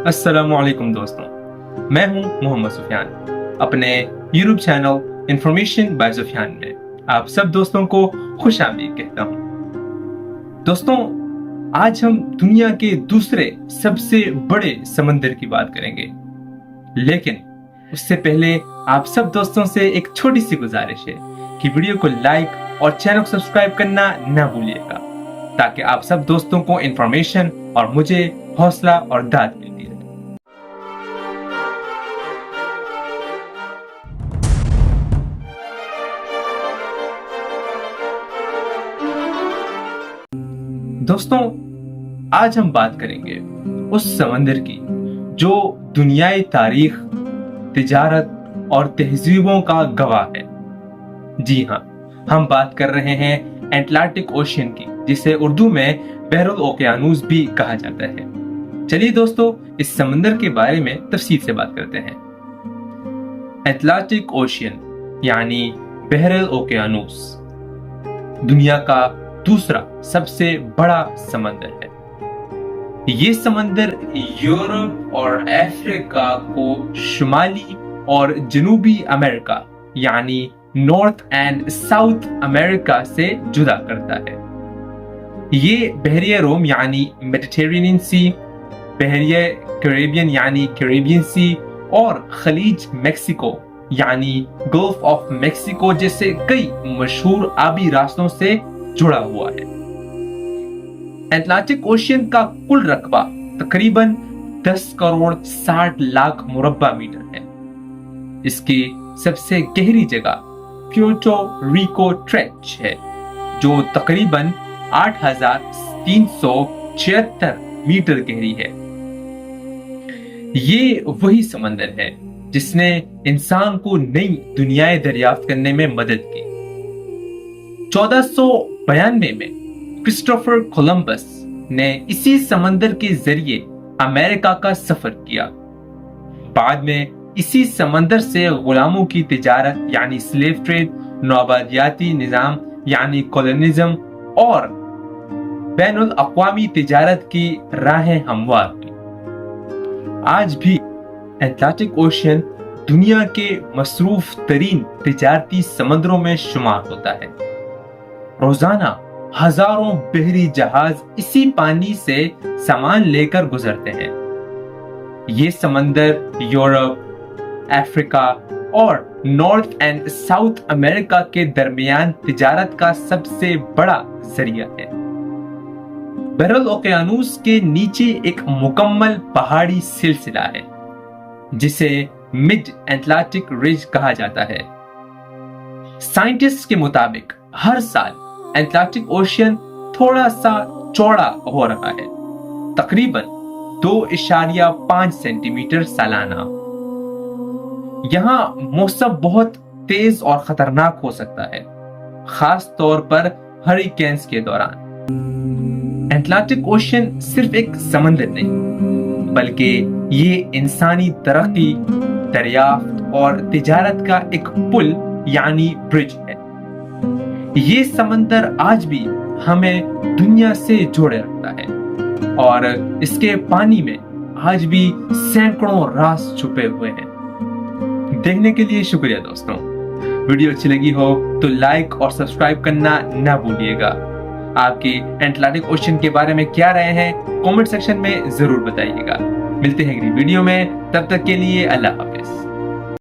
अस्सलामुअलैकुम दोस्तों, मैं हूं मोहम्मद सुफियान। अपने YouTube channel information by Sufiyan में आप सब दोस्तों को खुश आमदीद कहता हूं। दोस्तों, आज हम दुनिया के दूसरे सबसे बड़े समंदर की बात करेंगे, लेकिन उससे पहले आप सब दोस्तों से एक छोटी सी गुजारिश है कि वीडियो को लाइक और चैनल को सब्सक्राइब करना ना भूलिएगा, ताकि आप सब दोस्तों को इंफॉर्मेशन और मुझे हौसला और दाद मिलती रहे। दोस्तों, आज हम बात करेंगे उस समंदर की जो दुनियाई तारीख, तिजारत और तहजीबों का गवाह है। जी हाँ, हम बात कर रहे हैं अटलांटिक ओशियन की, जिसे उर्दू में बहरुल ओकियानूस भी कहा जाता है। चलिए दोस्तों, इस समंदर के बारे में तफसील से बात करते हैं। अटलांटिक ओशियन यानी बहरुल ओकियानूस दुनिया का दूसरा सबसे बड़ा समंदर है। ये समंदर यूरोप और अफ्रीका को शुमाली और जनूबी अमेरिका यानी नॉर्थ एंड साउथ अमेरिका से जुदा करता है। ये बहरिया रोम यानी मेडिटेरेनियन सी, बहरिया कैरेबियन यानी कैरेबियन सी और खलीज मेक्सिको यानी गल्फ ऑफ मेक्सिको जैसे कई मशहूर आबी रास्तों से जुड़ा हुआ है। अटलांटिक ओशियन का कुल रकबा तकरीबन 10 करोड़ 60 लाख मुरब्बा मीटर है। इसकी सबसे गहरी जगह प्यूर्टो रिको ट्रेंच है, जो तकरीबन 8,376 मीटर गहरी है। ये वही समंदर है जिसने इंसान को नई दुनियाएं दरियाफ्त करने में मदद की। 1492 में क्रिस्टोफर कोलंबस ने इसी समंदर के जरिए अमेरिका का सफर किया। बाद में इसी समंदर से गुलामों की तिजारत यानी स्लेव ट्रेड, नौआबादियाती निजाम यानी कॉलोनिज्म और बैनुल अक़वामी तिजारत की राहें हमवार हुई। आज भी अटलांटिक ओशियन दुनिया के मसरूफ तरीन तिजारती समंदरों में शुमार होता है। रोजाना हजारों बहरी जहाज इसी पानी से सामान लेकर गुजरते हैं। ये समंदर यूरोप, अफ्रीका और नॉर्थ एंड साउथ अमेरिका के दरमियान तिजारत का सबसे बड़ा जरिया है। बहरुल ओकियानूस के नीचे एक मुकम्मल पहाड़ी सिलसिला है, जिसे मिड अटलांटिक रिज कहा जाता है। साइंटिस्ट के मुताबिक हर साल अटलांटिक ओशियन थोड़ा सा चौड़ा हो रहा है, तकरीबन 2.5 सेंटीमीटर सालाना। यहाँ मौसम बहुत तेज और खतरनाक हो सकता है, खास तौर पर हरिकेन्स के दौरान। अटलांटिक ओशियन सिर्फ एक समंदर नहीं, बल्कि ये इंसानी तरक्की, दरियाफ्त और तिजारत का एक पुल यानी ब्रिज है। ये समंदर आज भी हमें दुनिया से जोड़े रखता है और इसके पानी में आज भी सैकड़ों राज छुपे हुए हैं। देखने के लिए शुक्रिया दोस्तों। वीडियो अच्छी लगी हो तो लाइक और सब्सक्राइब करना ना भूलिएगा। आपकी अटलांटिक ओशियन के बारे में क्या राय है कमेंट सेक्शन में जरूर बताइएगा। मिलते हैं अगली वीडियो में, तब तक के लिए अल्लाह हाफिज।